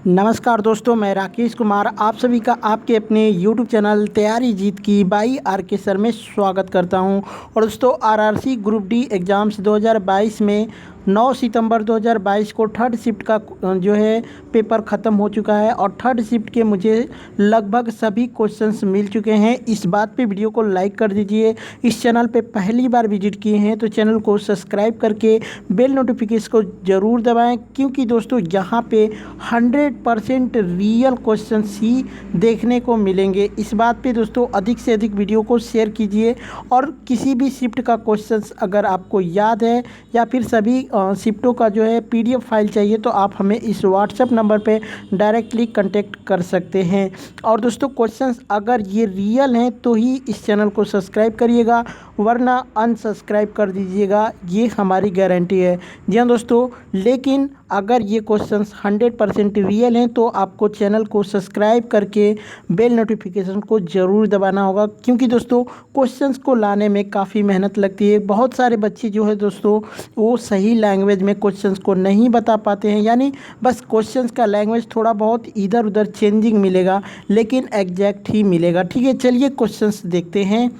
नमस्कार दोस्तों, मैं राकेश कुमार आप सभी का आपके अपने YouTube चैनल तैयारी जीत की बाई आर के सर में स्वागत करता हूं। और दोस्तों आरआरसी ग्रुप डी एग्ज़ाम्स 2022 में 9 सितंबर 2022 को थर्ड शिफ्ट का जो है पेपर ख़त्म हो चुका है और थर्ड शिफ्ट के मुझे लगभग सभी क्वेश्चंस मिल चुके हैं। इस बात पे वीडियो को लाइक कर दीजिए। इस चैनल पे पहली बार विजिट किए हैं तो चैनल को सब्सक्राइब करके बेल नोटिफिकेशन को ज़रूर दबाएं, क्योंकि दोस्तों यहाँ पे 100% रियल क्वेश्चंस ही देखने को मिलेंगे। इस बात पे दोस्तों अधिक से अधिक वीडियो को शेयर कीजिए। और किसी भी शिफ्ट का क्वेश्चंस अगर आपको याद है या फिर सभी शिफ्टों का जो है PDF फाइल चाहिए तो आप हमें इस व्हाट्सएप नंबर पे डायरेक्टली कांटेक्ट कर सकते हैं। और दोस्तों क्वेश्चंस अगर ये रियल हैं तो ही इस चैनल को सब्सक्राइब करिएगा, वरना अनसब्सक्राइब कर दीजिएगा, ये हमारी गारंटी है। जी हाँ दोस्तों, लेकिन अगर ये क्वेश्चंस 100% रियल हैं तो आपको चैनल को सब्सक्राइब करके बेल नोटिफिकेशन को ज़रूर दबाना होगा, क्योंकि दोस्तों क्वेश्चंस को लाने में काफ़ी मेहनत लगती है। बहुत सारे बच्चे जो है दोस्तों वो सही लैंग्वेज में क्वेश्चंस को नहीं बता पाते हैं, यानी बस क्वेश्चंस का लैंग्वेज थोड़ा बहुत इधर उधर चेंजिंग मिलेगा लेकिन एग्जैक्ट ही मिलेगा। ठीक है, चलिए क्वेश्चंस देखते हैं।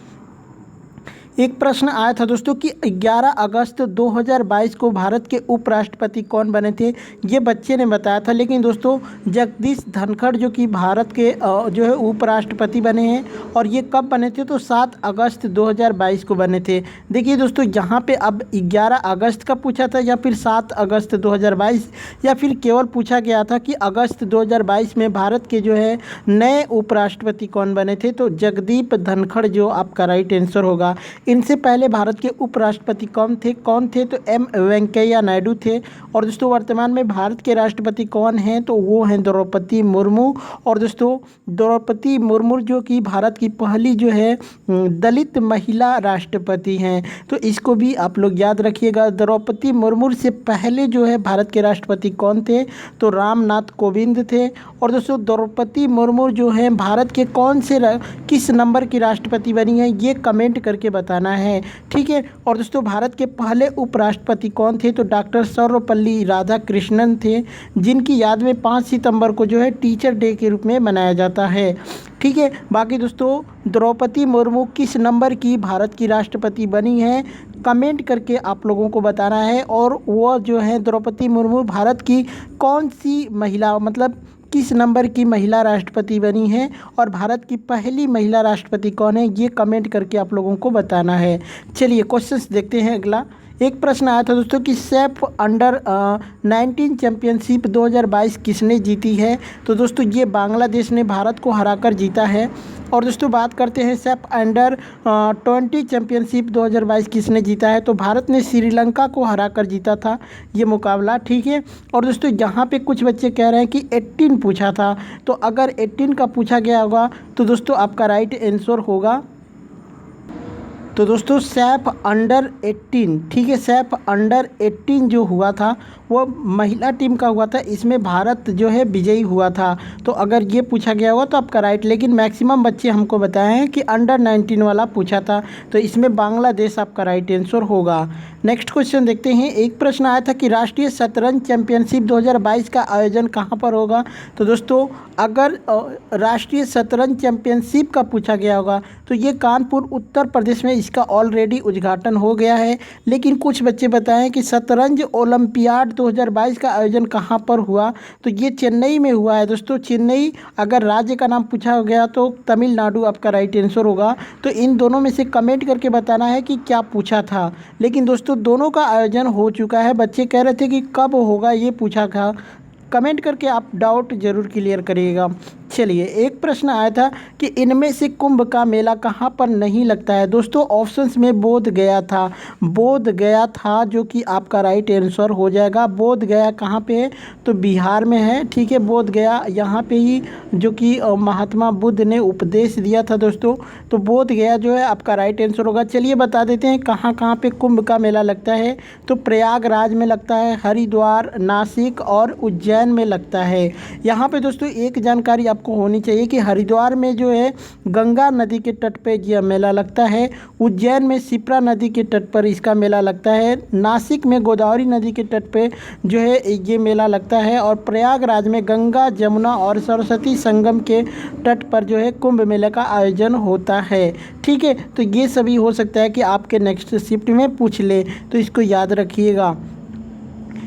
एक प्रश्न आया था दोस्तों कि 11 अगस्त 2022 को भारत के उपराष्ट्रपति कौन बने थे। ये बच्चे ने बताया था, लेकिन दोस्तों जगदीश धनखड़ जो कि भारत के जो है उपराष्ट्रपति बने हैं और ये कब बने थे तो 7 अगस्त 2022 को बने थे। देखिए दोस्तों यहाँ पे अब 11 अगस्त का पूछा था या फिर 7 अगस्त 2022 या फिर केवल पूछा गया था कि अगस्त 2022 में भारत के जो है नए उपराष्ट्रपति कौन बने थे, तो जगदीप धनखड़ जो आपका राइट आंसर होगा। इनसे पहले भारत के उपराष्ट्रपति कौन थे तो M वेंकैया नायडू थे। और दोस्तों वर्तमान में भारत के राष्ट्रपति कौन हैं तो वो हैं द्रौपदी मुर्मू। और दोस्तों द्रौपदी मुर्मू जो कि भारत की पहली जो है दलित महिला राष्ट्रपति हैं, तो इसको भी आप लोग याद रखिएगा। द्रौपदी मुर्मू से पहले जो है भारत के राष्ट्रपति कौन थे तो रामनाथ कोविंद थे। और दोस्तों द्रौपदी मुर्मू जो है भारत के किस नंबर की राष्ट्रपति बनी है ये कमेंट करके बताना है, ठीक है। और दोस्तों भारत के पहले उपराष्ट्रपति कौन थे तो डॉक्टर सर्वपल्ली राधाकृष्णन थे, जिनकी याद में 5 सितंबर को जो है टीचर डे के रूप में मनाया जाता है, ठीक है। बाकी दोस्तों द्रौपदी मुर्मू किस नंबर की भारत की राष्ट्रपति बनी है कमेंट करके आप लोगों को बताना है। और वो जो है द्रौपदी मुर्मू भारत की कौन सी महिला, मतलब किस नंबर की महिला राष्ट्रपति बनी है और भारत की पहली महिला राष्ट्रपति कौन है ये कमेंट करके आप लोगों को बताना है। चलिए क्वेश्चंस देखते हैं। अगला एक प्रश्न आया था दोस्तों कि सैफ अंडर 19 चैम्पियनशिप 2022 किसने जीती है, तो दोस्तों ये बांग्लादेश ने भारत को हराकर जीता है। और दोस्तों बात करते हैं सैफ अंडर 20 चैम्पियनशिप 2022 किसने जीता है, तो भारत ने श्रीलंका को हराकर जीता था ये मुकाबला, ठीक है। और दोस्तों यहाँ पे कुछ बच्चे कह रहे हैं कि 18 पूछा था, तो अगर 18 का पूछा गया होगा तो दोस्तों आपका राइट आंसर होगा तो दोस्तों सैफ अंडर 18, ठीक है। सैफ अंडर 18 जो हुआ था वो महिला टीम का हुआ था, इसमें भारत जो है विजयी हुआ था। तो अगर ये पूछा गया होगा तो आपका राइट, लेकिन मैक्सिमम बच्चे हमको बताए हैं कि अंडर 19 वाला पूछा था, तो इसमें बांग्लादेश आपका राइट आंसर होगा। नेक्स्ट क्वेश्चन देखते हैं। एक प्रश्न आया था कि राष्ट्रीय शतरंज चैंपियनशिप 2022 का आयोजन कहाँ पर होगा, तो दोस्तों अगर राष्ट्रीय शतरंज चैंपियनशिप का पूछा गया होगा तो ये कानपुर उत्तर प्रदेश में इसका ऑलरेडी उद्घाटन हो गया है। लेकिन कुछ बच्चे बताएं कि शतरंज ओलंपियाड 2022 का आयोजन कहाँ पर हुआ, तो ये चेन्नई में हुआ है दोस्तों। चेन्नई अगर राज्य का नाम पूछा गया तो तमिलनाडु आपका राइट आंसर होगा। तो इन दोनों में से कमेंट करके बताना है कि क्या पूछा था। लेकिन दोस्तों दोनों का आयोजन हो चुका है। बच्चे कह रहे थे कि कब होगा ये पूछा था, कमेंट करके आप डाउट ज़रूर क्लियर करिएगा। चलिए एक प्रश्न आया था कि इनमें से कुंभ का मेला कहाँ पर नहीं लगता है, दोस्तों ऑप्शंस में बोध गया था जो कि आपका राइट आंसर हो जाएगा। बोध गया कहाँ पे है तो बिहार में है, ठीक है। बोध गया यहाँ पे ही जो कि महात्मा बुद्ध ने उपदेश दिया था दोस्तों, तो बोध गया जो है आपका राइट आंसर होगा। चलिए बता देते हैं कहाँ कहाँ पे कुंभ का मेला लगता है, तो प्रयागराज में लगता है, हरिद्वार, नासिक और उज्जैन में लगता है। यहाँ पे दोस्तों एक जानकारी आपको आपको होनी चाहिए कि हरिद्वार में जो है गंगा नदी के तट पे यह मेला लगता है, उज्जैन में शिप्रा नदी के तट पर इसका मेला लगता है, नासिक में गोदावरी नदी के तट पे जो है ये मेला लगता है, और प्रयागराज में गंगा जमुना और सरस्वती संगम के तट पर जो है कुंभ मेले का आयोजन होता है। ठीक है, तो ये सभी हो सकता है कि आपके नेक्स्ट शिफ्ट में पूछ ले, तो इसको याद रखिएगा।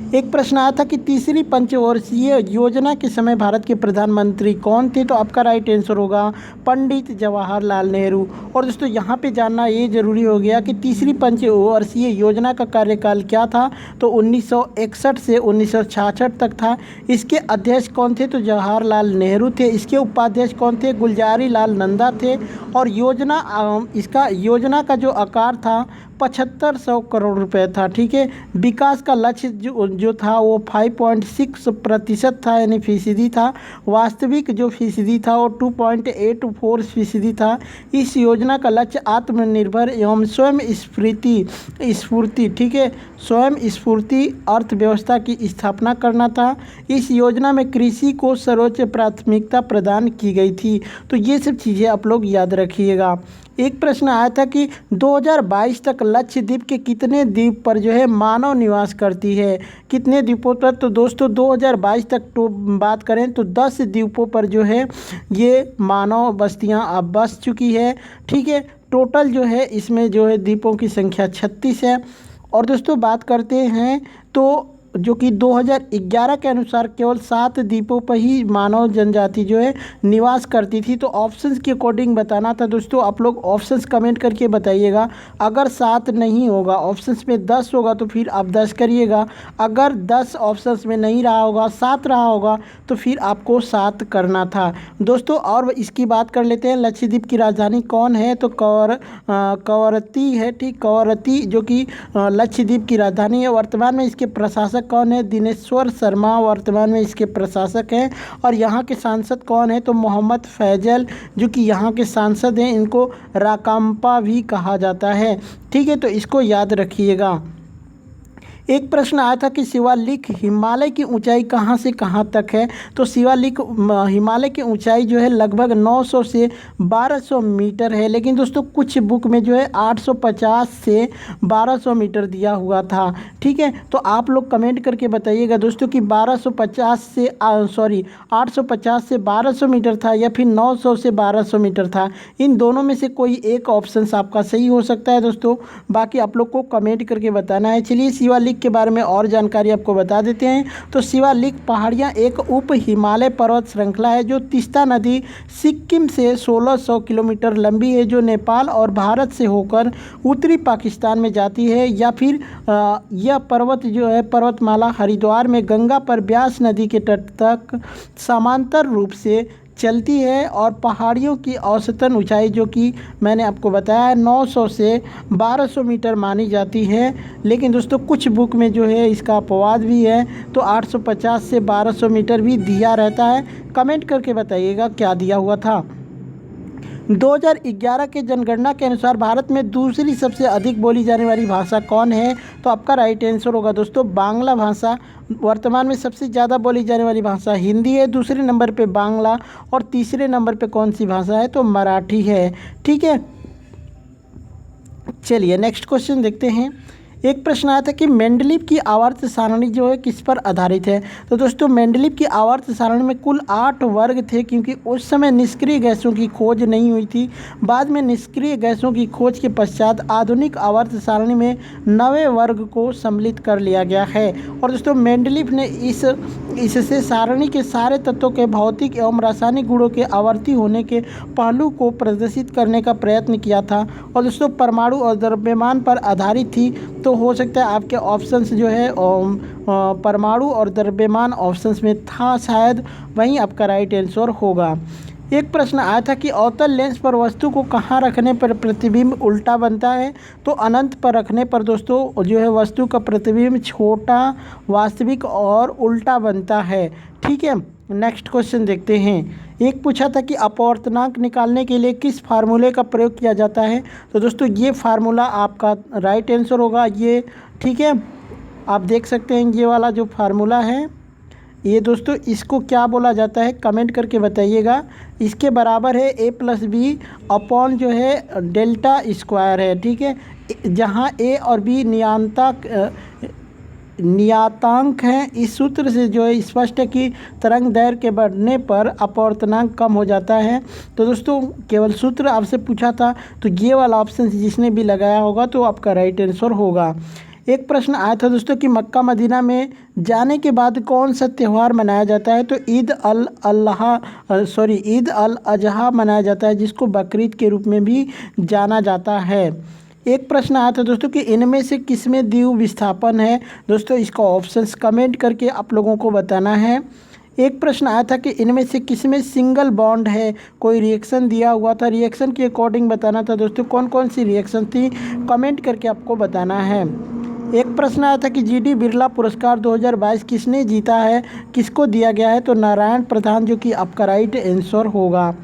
एक प्रश्न आया था कि तीसरी पंचवर्षीय योजना के समय भारत के प्रधानमंत्री कौन थे, तो आपका राइट आंसर होगा पंडित जवाहरलाल नेहरू। और दोस्तों यहाँ पे जानना ये जरूरी हो गया कि तीसरी पंचवर्षीय योजना का कार्यकाल क्या था, तो 1961 से 1966 तक था। इसके अध्यक्ष कौन थे, तो जवाहरलाल नेहरू थे। इसके उपाध्यक्ष कौन थे, गुलजारी लाल नंदा थे। और योजना का जो आकार था 7500 करोड़ रुपए था। ठीक है, विकास का लक्ष्य जो था वो 5.6% था, यानी फीसदी था। वास्तविक जो फीसदी था वो 2.84% था। इस योजना का लक्ष्य आत्मनिर्भर एवं स्फूर्ति ठीक है, स्वयं स्फूर्ति अर्थव्यवस्था की स्थापना करना था। इस योजना में कृषि को सर्वोच्च प्राथमिकता प्रदान की गई थी। तो ये सब चीज़ें आप लोग याद रखिएगा। एक प्रश्न आया था कि 2022 तक लक्षद्वीप के कितने द्वीप पर जो है मानव निवास करती है, कितने द्वीपों पर, तो दोस्तों 2022 तक तो बात करें तो 10 द्वीपों पर जो है ये मानव बस्तियां अब बस चुकी है। ठीक है, टोटल जो है इसमें जो है द्वीपों की संख्या 36 है। और दोस्तों बात करते हैं तो जो कि 2011 के अनुसार केवल 7 द्वीपों पर ही मानव जनजाति जो है निवास करती थी। तो ऑप्शंस के अकॉर्डिंग बताना था दोस्तों, आप लोग ऑप्शंस कमेंट करके बताइएगा। अगर 7 नहीं होगा, ऑप्शंस में 10 होगा तो फिर आप 10 करिएगा। अगर 10 ऑप्शंस में नहीं रहा होगा, 7 रहा होगा तो फिर आपको 7 करना था दोस्तों। और इसकी बात कर लेते हैं, लक्षद्वीप की राजधानी कौन है, तो कवरत्ती है। ठीक, कवरत्ती जो कि लक्षद्वीप की राजधानी है। वर्तमान में इसके प्रशासक कौन है, दिनेश्वर शर्मा वर्तमान में इसके प्रशासक हैं। और यहाँ के सांसद कौन है, तो मोहम्मद फैजल जो कि यहाँ के सांसद हैं। इनको राकांपा भी कहा जाता है। ठीक है, तो इसको याद रखिएगा। एक प्रश्न आया था कि शिवालिक हिमालय की ऊंचाई कहाँ से कहाँ तक है, तो शिवालिक हिमालय की ऊंचाई जो है लगभग 900 से 1200 मीटर है। लेकिन दोस्तों कुछ बुक में जो है 850 से 1200 मीटर दिया हुआ था। ठीक है, तो आप लोग कमेंट करके बताइएगा दोस्तों कि 850 से 1200 मीटर था या फिर 900 से 1200 मीटर था। इन दोनों में से कोई एक ऑप्शन आपका सही हो सकता है दोस्तों, बाकी आप लोग को कमेंट करके बताना है। चलिए शिवालिक के बारे में और जानकारी आपको बता देते हैं। तो शिवालिक पहाड़ियाँ एक उप हिमालय पर्वत श्रृंखला है जो तीस्ता नदी सिक्किम से 1600 किलोमीटर लंबी है, जो नेपाल और भारत से होकर उत्तरी पाकिस्तान में जाती है। या फिर यह पर्वत जो है पर्वतमाला हरिद्वार में गंगा पर ब्यास नदी के तट तक समांतर रूप से चलती है। और पहाड़ियों की औसतन ऊंचाई जो कि मैंने आपको बताया 900 से 1200 मीटर मानी जाती है। लेकिन दोस्तों कुछ बुक में जो है इसका अपवाद भी है, तो 850 से 1200 मीटर भी दिया रहता है। कमेंट करके बताइएगा क्या दिया हुआ था। 2011 के जनगणना के अनुसार भारत में दूसरी सबसे अधिक बोली जाने वाली भाषा कौन है, तो आपका राइट आंसर होगा दोस्तों बांग्ला भाषा। वर्तमान में सबसे ज़्यादा बोली जाने वाली भाषा हिंदी है, दूसरे नंबर पे बांग्ला, और तीसरे नंबर पे कौन सी भाषा है, तो मराठी है। ठीक है, चलिए नेक्स्ट क्वेश्चन देखते हैं। एक प्रश्न आया था कि मेंडलीव की आवर्त सारणी जो है किस पर आधारित है, तो दोस्तों मेंडलीव की आवर्त सारणी में कुल 8 वर्ग थे, क्योंकि उस समय निष्क्रिय गैसों की खोज नहीं हुई थी। बाद में निष्क्रिय गैसों की खोज के पश्चात आधुनिक आवर्त सारणी में 9वें वर्ग को सम्मिलित कर लिया गया है। और दोस्तों मेंडलीव ने इससे सारणी के सारे तत्वों के भौतिक एवं रासायनिक गुणों के आवर्ती होने के पहलू को प्रदर्शित करने का प्रयत्न किया था। और दोस्तों परमाणु और द्रव्यमान पर आधारित थी। तो हो सकता है आपके ऑप्शंस जो है परमाणु और द्रव्यमान ऑप्शंस में था शायद, वहीं आपका राइट आंसर होगा। एक प्रश्न आया था कि अवतल लेंस पर वस्तु को कहाँ रखने पर प्रतिबिंब उल्टा बनता है, तो अनंत पर रखने पर दोस्तों जो है वस्तु का प्रतिबिंब छोटा, वास्तविक और उल्टा बनता है। ठीक है, नेक्स्ट क्वेश्चन देखते हैं। एक पूछा था कि अपवर्तनांक निकालने के लिए किस फार्मूले का प्रयोग किया जाता है, तो दोस्तों ये फार्मूला आपका राइट आंसर होगा ये। ठीक है, आप देख सकते हैं ये वाला जो फार्मूला है ये दोस्तों इसको क्या बोला जाता है, कमेंट करके बताइएगा। इसके बराबर है a प्लस बी अपॉन जो है डेल्टा स्क्वायर है, ठीक है। जहाँ a और b नियतांक हैं। इस सूत्र से जो है स्पष्ट है कि तरंग दैर्घ्य के बढ़ने पर अपवर्तनांक कम हो जाता है। तो दोस्तों केवल सूत्र आपसे पूछा था, तो ये वाला ऑप्शन जिसने भी लगाया होगा तो आपका राइट आंसर होगा। एक प्रश्न आया था दोस्तों कि मक्का मदीना में जाने के बाद कौन सा त्यौहार मनाया जाता है, तो ईद अल अजहा मनाया जाता है, जिसको बकरीद के रूप में भी जाना जाता है। एक प्रश्न आया था दोस्तों कि इनमें से किसमें द्वीप विस्थापन है। दोस्तों इसका ऑप्शंस कमेंट करके आप लोगों को बताना है। एक प्रश्न आया था कि इनमें से किसमें सिंगल बॉन्ड है, कोई रिएक्शन दिया हुआ था, रिएक्शन के अकॉर्डिंग बताना था। दोस्तों कौन कौन सी रिएक्शन थी, कमेंट करके आपको बताना है। एक प्रश्न आया था कि जीडी बिरला पुरस्कार 2022 किसने जीता है, किसको दिया गया है, तो नारायण प्रधान, जो कि आपका राइट आंसर होगा।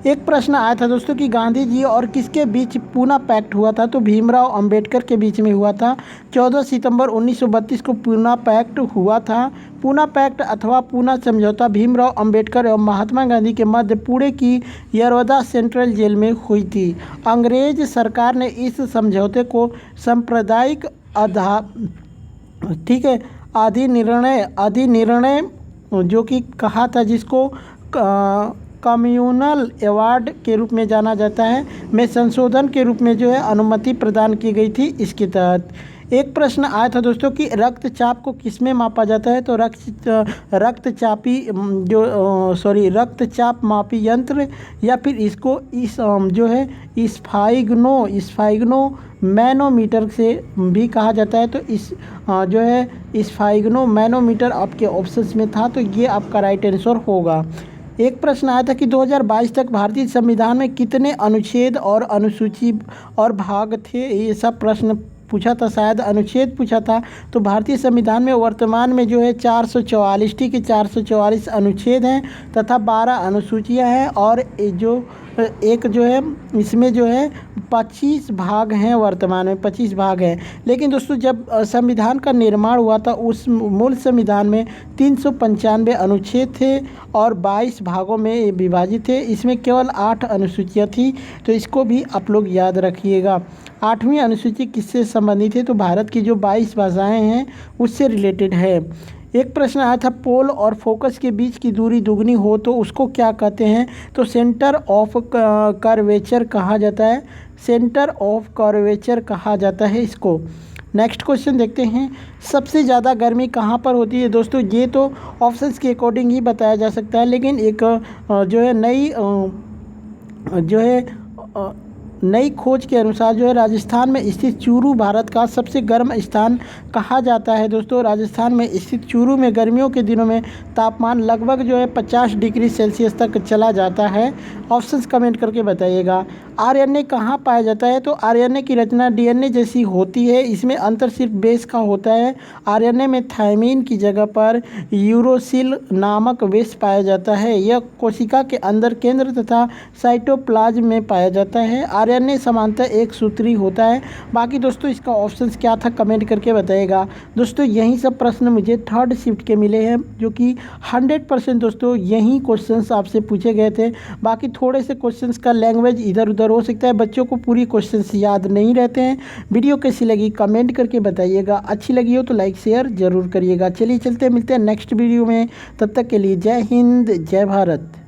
एक प्रश्न आया था दोस्तों कि गांधी जी और किसके बीच पूना पैक्ट हुआ था, तो भीमराव अंबेडकर के बीच में हुआ था। 14 सितंबर 1932 को पूना पैक्ट हुआ था। पूना पैक्ट अथवा पूना समझौता भीमराव अंबेडकर एवं महात्मा गांधी के मध्य पुणे की यरवदा सेंट्रल जेल में हुई थी। अंग्रेज सरकार ने इस समझौते को सांप्रदायिक ठीक है अधिनिर्णय जो कि कहा था, जिसको कम्युनल अवार्ड के रूप में जाना जाता है, में संशोधन के रूप में जो है अनुमति प्रदान की गई थी इसके तहत। एक प्रश्न आया था दोस्तों कि रक्तचाप को किस में मापा जाता है, तो रक्तचाप मापी यंत्र, या फिर इसको जो है स्फाइग्नो मैनोमीटर से भी कहा जाता है। तो इस जो है स्फाइग्नो मैनोमीटर आपके ऑप्शंस में था, तो ये आपका राइट आंसर होगा। एक प्रश्न आया था कि 2022 तक भारतीय संविधान में कितने अनुच्छेद और अनुसूची और भाग थे, ये सब प्रश्न पूछा था, शायद अनुच्छेद पूछा था। तो भारतीय संविधान में वर्तमान में जो है 444 ठीक है 444 अनुच्छेद हैं तथा 12 अनुसूचियां हैं, और एक जो है इसमें जो है 25 भाग हैं, वर्तमान में 25 भाग हैं। लेकिन दोस्तों जब संविधान का निर्माण हुआ था उस मूल संविधान में 395 अनुच्छेद थे और 22 भागों में विभाजित थे। इसमें केवल 8 अनुसूचियाँ थी, तो इसको भी आप लोग याद रखिएगा। 8वीं अनुसूची किससे संबंधित है, तो भारत की जो 22 भाषाएँ हैं उससे रिलेटेड है। एक प्रश्न आया था पोल और फोकस के बीच की दूरी दुगनी हो तो उसको क्या कहते हैं, तो सेंटर ऑफ कर्वेचर कहा जाता है, सेंटर ऑफ कर्वेचर कहा जाता है इसको। नेक्स्ट क्वेश्चन देखते हैं, सबसे ज़्यादा गर्मी कहाँ पर होती है। दोस्तों ये तो ऑप्शंस के अकॉर्डिंग ही बताया जा सकता है, लेकिन एक जो है नई खोज के अनुसार जो है राजस्थान में स्थित चूरू भारत का सबसे गर्म स्थान कहा जाता है। दोस्तों राजस्थान में स्थित चूरू में गर्मियों के दिनों में तापमान लगभग जो है 50 डिग्री सेल्सियस तक चला जाता है। ऑप्शंस कमेंट करके बताइएगा। आरएनए कहाँ पाया जाता है, तो आरएनए की रचना डीएनए जैसी होती है, इसमें अंतर सिर्फ बेस का होता है। आरएनए में थायमीन की जगह पर यूरोसिल नामक बेस पाया जाता है। यह कोशिका के अंदर केंद्र तथा साइटोप्लाज्म में पाया जाता है। आरएनए समानतः एक सूत्री होता है। बाकी दोस्तों इसका ऑप्शंस क्या था कमेंट करके बताइएगा। दोस्तों यही सब प्रश्न मुझे थर्ड शिफ्ट के मिले हैं, जो कि 100% दोस्तों यही क्वेश्चंस आपसे पूछे गए थे। बाकी थोड़े से क्वेश्चंस का लैंग्वेज इधर उधर हो सकता है, बच्चों को पूरी क्वेश्चंस याद नहीं रहते हैं। वीडियो कैसी लगी कमेंट करके बताइएगा, अच्छी लगी हो तो लाइक शेयर ज़रूर करिएगा। चलिए चलते मिलते हैं नेक्स्ट वीडियो में, तब तक के लिए जय हिंद जय भारत।